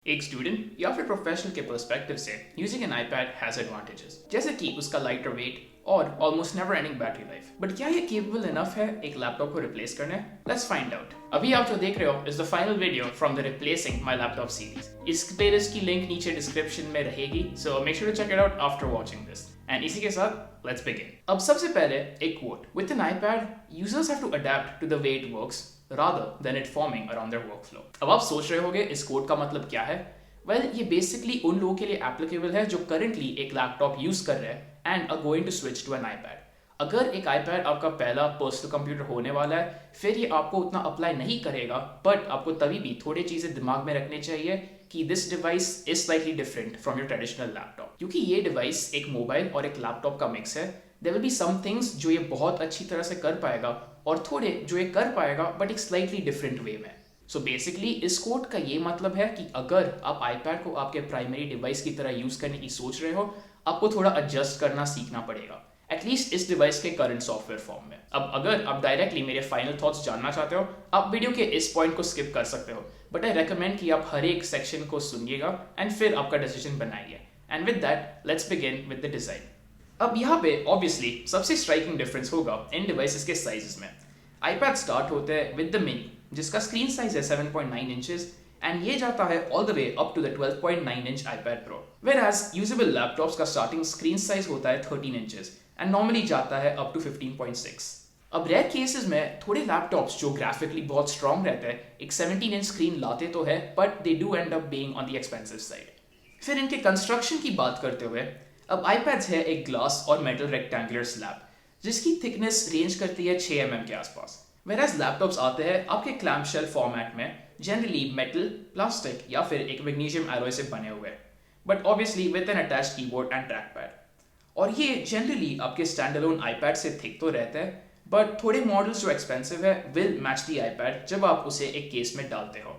एक स्टूडेंट या फिर प्रोफेशनल के पर्सपेक्टिव से using N iPad has advantages, जैसे कि उसका लाइटर वेट और almost never ending battery life. But क्या ये केपेबल इनफ है एक लैपटॉप को रिप्लेस करने? Let's find out. अभी आप जो देख रहे हो is the final video from the replacing my laptop series. इस प्लेलिस्ट की लिंक नीचे डिस्क्रिप्शन में रहेगी, so make sure to check it out after watching this. And इसी के साथ लेट्स बिगिन। अब सबसे पहले एक quote, with an iPad users have to adapt to the way it works rather than it forming around their workflow। अब आप सोच रहे होगे इस कोड का मतलब क्या है? ये बेसिकली उन लोगों के लिए एप्लीकेबल है जो करंटली एक लैपटॉप यूज कर रहे हैं and are going to switch to an iPad. अगर एक आईपैड आपका पहला पर्सनल कंप्यूटर होने वाला है, फिर ये आपको उतना अप्लाई नहीं करेगा, बट आपको तभी भी थोड़ी चीजें दिमाग में रखनी चाहिए कि this device is slightly different from your traditional laptop. क्योंकि ये डिवाइस एक मोबाइल और एक लैपटॉप का मिक्स है। There will be some things जो ये बहुत अच्छी तरह से कर पाएगा और थोड़े जो ये कर पाएगा बट एक स्लाइटली डिफरेंट वे में। सो बेसिकली इस कोड का ये मतलब है कि अगर आप आईपैड को आपके प्राइमरी डिवाइस की तरह यूज करने की सोच रहे हो, आपको थोड़ा एडजस्ट करना सीखना पड़ेगा, एटलीस्ट इस डिवाइस के करंट सॉफ्टवेयर फॉर्म में। अब अगर आप डायरेक्टली मेरे फाइनल थॉट्स जानना चाहते हो, आप वीडियो के इस पॉइंट को स्किप कर सकते हो, बट आई रेकमेंड कि आप हर एक सेक्शन को सुनिएगा एंड फिर आपका डिसीजन बनाइए। And with that let's begin with the design. अब यहाँ पे ऑब्वियसली सबसे स्ट्राइकिंग डिफरेंस होगा इन डिवाइसेस के साइजेस में। आईपैड स्टार्ट होते हैं विद द मिनी, जिसका स्क्रीन साइज है 7.9 इंचेस एंड ये जाता है all the way up to the 12.9 inch iPad pro. Whereas usable laptops का स्टार्टिंग स्क्रीन साइज होता है 13 इंचेस एंड नॉर्मली जाता है अप टू 15.6। अब रेयर केसेस में थोड़े लैपटॉप्स जो ग्राफिकली बहुत स्ट्रॉन्ग रहते हैं एक 17 इंच स्क्रीन लाते तो है, but they do and up being on the expensive side. फिर इनके कंस्ट्रक्शन की बात करते हुए, अब आईपैड्स है एक ग्लास और मेटल रेक्टेंगुलर स्लैब जिसकी थिकनेस रेंज करती है 6 mm के आसपास। वेराज लैपटॉप्स आते हैं आपके क्लैम्पशेल फॉर्मेट में, जनरली मेटल, प्लास्टिक या फिर एक मैग्नीशियम एलॉय से बने हुए, but obviously with N attached keyboard and trackpad. और ये जनरली आपके स्टैंडअलोन आईपैड से थिक तो रहते हैं, बट थोड़े मॉडल्स जो एक्सपेंसिव है विल मैच दी आईपैड जब आप उसे एक केस में डालते हो।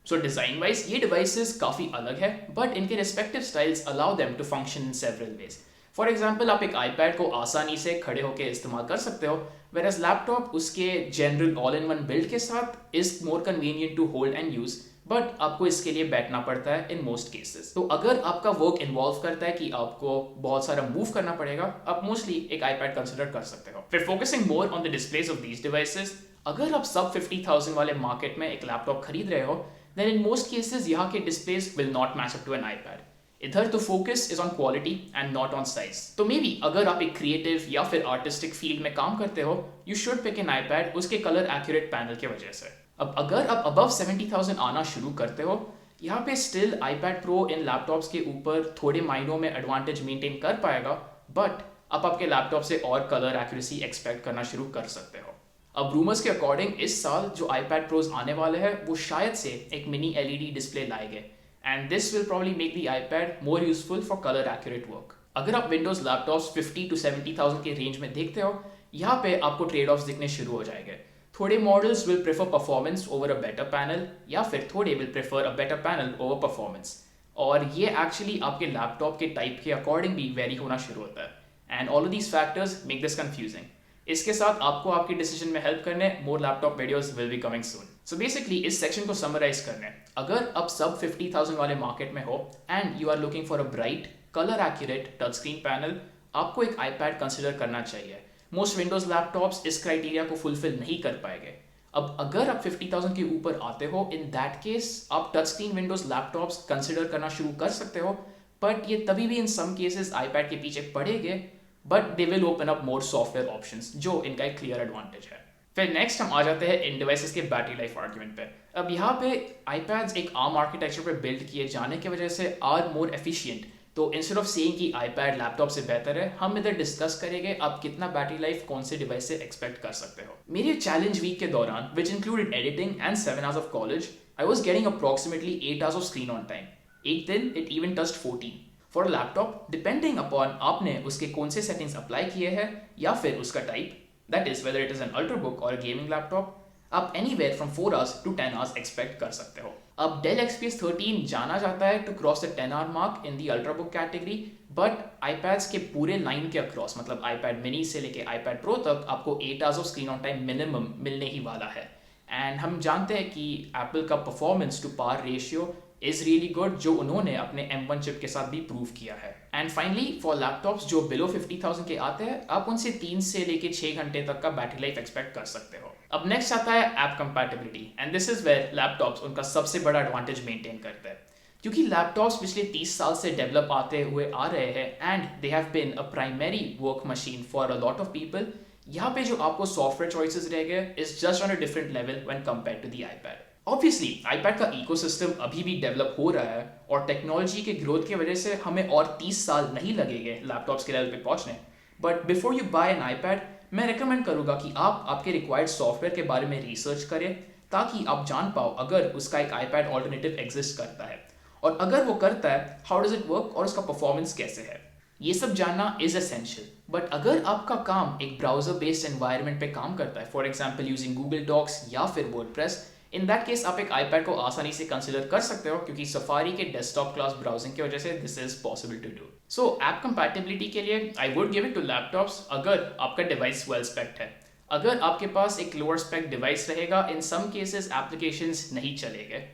सो डिजाइन वाइज ये डिवाइसेस काफी अलग है, बट इनके respective styles allow them to function in several ways. For example, आप एक आईपैड को आसानी से खड़े होकर इस्तेमाल कर सकते हो, वेरएज लैपटॉप उसके general all in one build के साथ is more convenient to hold and use, but आपको इसके लिए बैठना पड़ता है इन मोस्ट केसेस। तो अगर आपका वर्क इन्वॉल्व करता है कि आपको बहुत सारा मूव करना पड़ेगा, आप मोस्टली एक आईपैड कंसिडर कर सकते हो। फिर focusing more on the displace of these devices, अगर आप सब 50,000 वाले मार्केट में एक लैपटॉप खरीद रहे हो, then in most cases यहाँ के displays will not match up to an iPad। इधर तो focus is on quality and not on size। तो मे बी अगर आप एक क्रिएटिव या फिर आर्टिस्टिक फील्ड में काम करते हो, you should pick an iPad उसके कलर एक्यूरेट पैनल की वजह से। अब अगर आप above 70,000 आना शुरू करते हो, यहाँ पे स्टिल iPad Pro इन लैपटॉप्स के ऊपर थोड़े मायनों में एडवांटेज मेंटेन कर पाएगा, बट आप आपके लैपटॉप से और कलर एक्यूरेसी एक्सपेक्ट करना शुरू कर सकते हो। अब रूमर्स के अकॉर्डिंग इस साल जो आईपैड प्रोज आने वाले हैं वो शायद से एक मिनी एलईडी डिस्प्ले लाएंगे, and this will probably make the iPad more useful for colour accurate work. अगर आप विंडोज लैपटॉप्स 50 to 70,000 के रेंज में देखते हो, यहाँ पे आपको ट्रेड ऑफ्स दिखने शुरू हो जाएंगे। थोड़े models will prefer performance over a better panel, या फिर थोड़े will prefer a better panel over performance, और ये एक्चुअली आपके लैपटॉप के टाइप के अकॉर्डिंग भी वेरी होना शुरू होता है, and all of these factors make this confusing. इसके साथ आपको आपके डिसीजन में हेल्प करने more laptop videos will be coming soon. So basically इस सेक्शन को समराइज करने, अगर आप सब 50,000 वाले मार्केट में हो and you are looking for a bright colour accurate touch screen panel, आपको एक आईपैड कंसिडर करना चाहिए। मोस्ट विंडोज लैपटॉप्स इस क्राइटेरिया को फुलफिल नहीं कर पाएंगे। अब अगर आप 50,000 के ऊपर आते हो, इन दैट केस आप touch screen Windows laptops consider करना शुरू कर सकते हो, बट ये तभी भी इन सम केसेस आईपैड के पीछे पड़ेंगे, but they will open up more software options, जो इनका एक क्लियर एडवांटेज है। फिर नेक्स्ट हम आ जाते हैं इन डिवाइसेस के बैटरी लाइफ आर्ग्यूमेंट पे। अब यहाँ पे आईपैड्स एक आर्म आर्किटेक्चर पे बिल्ड किए जाने की वजह से आर मोर एफिशिएंट, तो इंस्टेड ऑफ सेइंग कि आईपैड लैपटॉप से बेहतर है, हम इधर डिस्कस करेंगे आप कितना बैटरी लाइफ कौन से डिवाइस से एक्सपेक्ट कर सकते हो। मेरे चैलेंज वीक के दौरान, which included editing and 7 hours of college, I was getting approximately 8 hours of screen on time. एक दिन it even touched 14। For laptop, depending upon आपने उसके कौन से सेटिंग्स अप्लाई किए हैं या फिर उसका type, that is whether it is an ultrabook और गेमिंग लैपटॉप, आप anywhere from 4 hours to 10 hours expect कर सकते हो। अब डेल XPS 13 जाना जाता है to cross the 10 hour mark in the ultrabook category, but iPads के पूरे लाइन के अक्रॉस, मतलब आईपैड मिनी से लेके आईपैड प्रो तक, आपको 8 hours of screen on time minimum मिलने ही वाला है। एंड हम जानते हैं कि एप्पल का performance to power ratio is really good, जो उन्होंने अपने M1 चिप के साथ भी प्रूव किया है। एंड फाइनली फॉर लैपटॉप्स जो बिलो 50,000 के आते हैं, आप उनसे 3 से लेके 6 घंटे तक का बैटरी लाइफ एक्सपेक्ट कर सकते हो। अब नेक्स्ट आता है app compatibility, and this is where laptops उनका सबसे बड़ा एडवांटेज मेंटेन करते हैं, क्योंकि लैपटॉप्स पिछले 30 साल से डेवलप आते हुए आ रहे हैं and they have been a primary work machine for a lot of people. यहाँ पे जो आपको सॉफ्टवेयर चॉइसेस रह गए is just on a different level when compared to the iPad. Obviously iPad का इकोसिस्टम अभी भी डेवलप हो रहा है और टेक्नोलॉजी के ग्रोथ की वजह से हमें और 30 साल नहीं लगेंगे लैपटॉप्स के लेवल पे पहुंचने। But before you buy an iPad, मैं रिकमेंड करूंगा कि आप आपके रिक्वायर्ड सॉफ्टवेयर के बारे में रिसर्च करें, ताकि आप जान पाओ अगर उसका एक आईपैड ऑल्टरनेटिव एग्जिस्ट करता है, और अगर वो करता है हाउ डज इट वर्क और उसका परफॉर्मेंस कैसे है। ये सब जानना इज एसेंशियल। बट अगर आपका काम एक ब्राउजर बेस्ड एनवायरनमेंट पे काम करता है, for example using Google Docs या फिर वर्डप्रेस, इन दैट केस आप एक आईपैड को आसानी से कंसिडर कर सकते हो, क्योंकि सफारी के डेस्कटॉप क्लास ब्राउजिंग की वजह से this is possible to do. So app compatibility के लिए I would give it to laptops अगर आपका डिवाइस वेल स्पेक्ड है। अगर आपके पास एक लोअर स्पेक डिवाइस रहेगा, इन सम केसेस एप्लीकेशंस नहीं चलेंगे।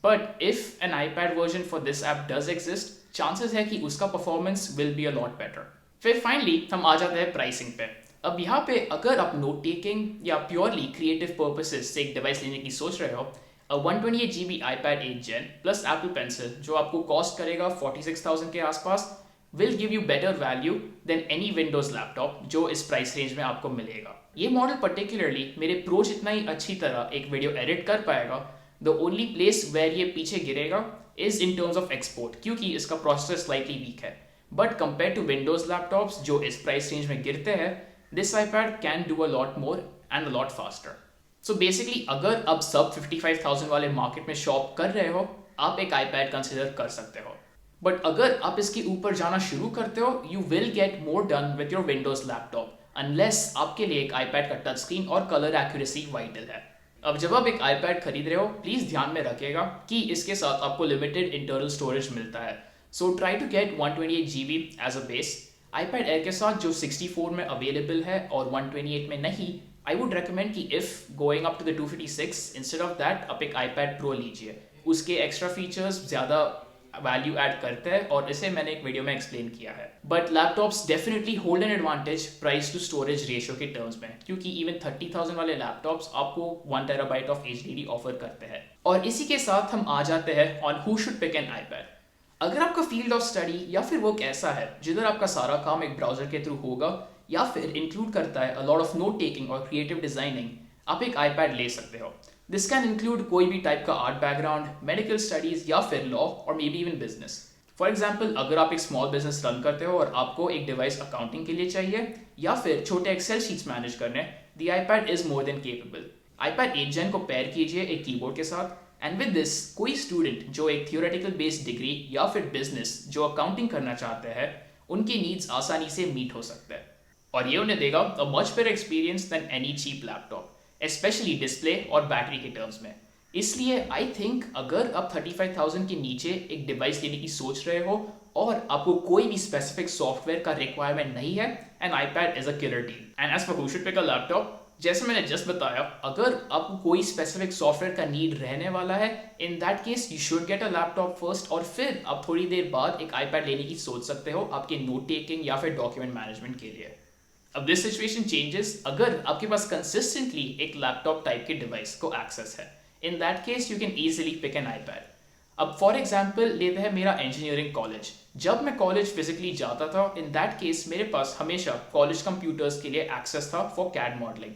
But if N iPad version for this app does exist, chances है कि उसका performance will be a lot better. फिर फाइनली हम आ जाते हैं प्राइसिंग पे। अब यहाँ पे अगर आप नोट टेकिंग या प्योरली क्रिएटिव पर्पसेस से एक डिवाइस लेने की सोच रहे हो, 128GB iPad 8 Gen प्लस Apple Pencil जो आपको कॉस्ट करेगा 46,000 के आसपास, will give you better value than any Windows laptop जो इस प्राइस रेंज में आपको मिलेगा। ये मॉडल पर्टिकुलरली मेरे प्रो जितना ही अच्छी तरह एक वीडियो एडिट कर पाएगा। द ओनली प्लेस वेयर ये पीछे गिरेगा is in terms of export, क्योंकि इसका प्रोसेसर स्लाइटली वीक है। But compare to Windows laptops जो इस प्राइस रेंज में गिरते हैं, this iPad can do a lot more and a lot faster. So basically अगर आप सब 55,000 वाले मार्केट में शॉप कर रहे हो, आप एक iPad कंसिडर कर सकते हो। बट अगर आप इसके ऊपर जाना शुरू करते हो, you will get more done with your Windows laptop, unless आपके लिए एक iPad का टच स्क्रीन और कलर एक्यूरेसी वाइटल है। अब जब आप एक iPad खरीद रहे हो, प्लीज ध्यान में रखिएगा कि इसके साथ आपको लिमिटेड इंटरनल स्टोरेज मिलता है। So try to get 128GB as a base. iPad Air के साथ जो 64 में अवेलेबल है और 128 में नहीं, आई वुड रेकमेंड कि if going up to the 256 instead of that आप एक iPad Pro लीजिए। उसके एक्स्ट्रा फीचर्स ज़्यादा वैल्यू ऐड करते हैं और इसे मैंने एक वीडियो में एक्सप्लेन किया है। But laptops definitely hold an advantage price to storage ratio के टर्म्स में, क्योंकि इवन 30,000 वाले लैपटॉप्स आपको 1 TB ऑफ HDD ऑफर करते हैं। और इसी के साथ हम आ जाते हैं on who should pick an iPad। अगर आपका फील्ड ऑफ स्टडी या फिर वर्क ऐसा है जिधर आपका सारा काम एक ब्राउजर के थ्रू होगा या फिर इंक्लूड करता है अ लॉट ऑफ नोट टेकिंग और क्रिएटिव डिजाइनिंग, आप एक iPad ले सकते हो। दिस कैन इंक्लूड कोई भी टाइप का आर्ट बैकग्राउंड, मेडिकल स्टडीज या फिर लॉ और may be even business. For example अगर आप एक स्मॉल बिजनेस रन करते हो और आपको एक डिवाइस अकाउंटिंग के लिए चाहिए या फिर छोटे एक्सेल शीट्स मैनेज करने, the iPad is more than capable. iPad 8 Gen को पेयर कीजिए एक कीबोर्ड के साथ, एंड विद दिस कोई स्टूडेंट जो एक थियोरेटिकल बेस्ड डिग्री या फिर बिजनेस जो अकाउंटिंग करना चाहते हैं, उनकी नीड्स आसानी से मीट हो सकते हैं और ये उन्हें देगा a much better experience than any cheap laptop, especially display और बैटरी के टर्म्स में। इसलिए आई थिंक अगर आप 35,000 के नीचे एक डिवाइस लेने की सोच रहे हो और आपको कोई भी स्पेसिफिक सॉफ्टवेयर का रिक्वायरमेंट नहीं है, an iPad is a killer deal. And as for who should pick a laptop, जैसे मैंने जस्ट बताया, अगर आपको कोई स्पेसिफिक सॉफ्टवेयर का नीड रहने वाला है, in that case you should get a laptop first और फिर आप थोड़ी देर बाद एक iPad लेने की सोच सकते हो आपके नोट टेकिंग या फिर डॉक्यूमेंट मैनेजमेंट के लिए। अब दिस सिचुएशन चेंजेस अगर आपके पास कंसिस्टेंटली एक लैपटॉप टाइप के डिवाइस को एक्सेस है। In that case you can easily pick an iPad। अब फॉर एग्जाम्पल लेते हैं मेरा इंजीनियरिंग कॉलेज। जब मैं कॉलेज फिजिकली जाता था, इन दैट केस मेरे पास हमेशा कॉलेज कंप्यूटर्स के लिए एक्सेस था फॉर CAD मॉडलिंग।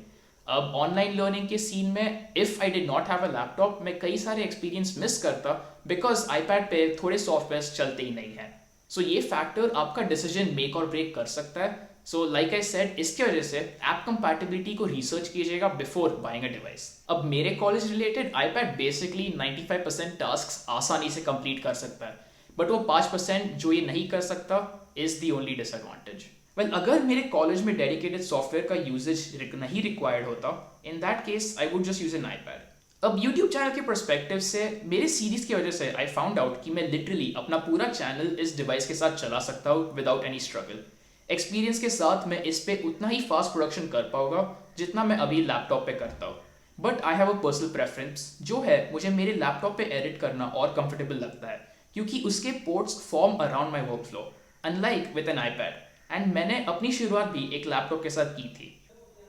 अब ऑनलाइन लर्निंग के सीन में if I did not have a laptop, मैं कई सारे एक्सपीरियंस मिस करता बिकॉज iPad पे थोड़े सॉफ्टवेयर चलते ही नहीं है। सो ये फैक्टर आपका डिसीजन मेक और ब्रेक कर सकता है। सो लाइक आई सेड, इसकी वजह से ऐप कंपैटिबिलिटी को रिसर्च कीजिएगा बिफोर बाइंग अ डिवाइस। अब मेरे college related iPad basically 95% task आसानी से कंप्लीट कर सकता है, बट वो 5% जो ये नहीं कर सकता is the only disadvantage. Well, अगर मेरे कॉलेज में डेडिकेटेड सॉफ्टवेयर का यूजेज नहीं रिक्वायर्ड होता, इन that case I would just use N iPad। अब YouTube चैनल के पर्सपेक्टिव से मेरे सीरीज की वजह से आई फाउंड आउट कि मैं लिटरली अपना पूरा चैनल इस डिवाइस के साथ चला सकता हूँ विदाउट एनी स्ट्रगल। एक्सपीरियंस के साथ मैं इस पे उतना ही फास्ट प्रोडक्शन कर पाऊंगा जितना मैं अभी लैपटॉप पे करता हूँ। But I have a personal preference जो है मुझे मेरे लैपटॉप पे एडिट करना और कंफर्टेबल लगता है क्योंकि उसके ports form around my work flow unlike with an iPad. And मैंने अपनी शुरुआत भी एक लैपटॉप के साथ की थी।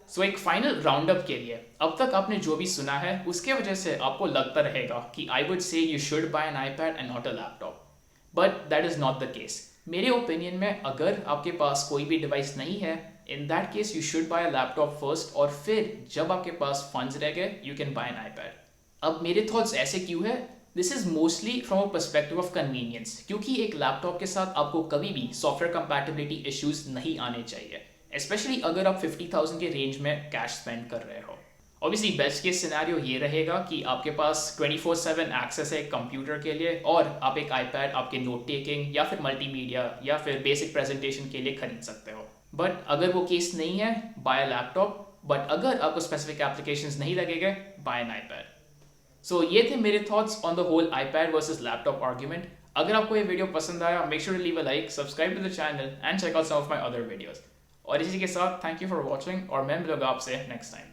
सो एक फाइनल राउंड अप के लिए अब तक आपने जो भी सुना है उसके वजह से आपको लगता रहेगा कि I would say you should buy an iPad and not a laptop, but that is not the case. मेरे ओपिनियन में अगर आपके पास कोई भी डिवाइस नहीं है, in that case you should buy a laptop first, और फिर जब आपके पास फंड्स रह गए you can buy an iPad. अब मेरे थॉट्स ऐसे क्यों है? This is mostly from a perspective of convenience, क्योंकि एक लैपटॉप के साथ आपको कभी भी सॉफ्टवेयर कंपैटिबिलिटी इश्यूज नहीं आने चाहिए, स्पेशली अगर आप 50,000 के रेंज में कैश स्पेंड कर रहे हो। ऑब्वियसली बेस्ट केस सिनेरियो ये रहेगा कि आपके पास 24/7 एक्सेस है कंप्यूटर के लिए और आप एक आईपैड आपके नोट टेकिंग या फिर मल्टीमीडिया या फिर बेसिक प्रेजेंटेशन के लिए खरीद सकते हो। बट अगर वो केस नहीं है, बाय लैपटॉप। बट अगर आपको स्पेसिफिक एप्लीकेशंस नहीं लगेंगे, बाय एन आईपैड। सो ये थे मेरे thoughts on the whole iPad versus laptop argument. अगर आपको ये वीडियो पसंद आया, make sure to leave a like, subscribe to the channel and check out some of my other videos. और इसी के साथ थैंक यू फॉर वॉचिंग और मैं मिलूंगा आपसे नेक्स्ट टाइम।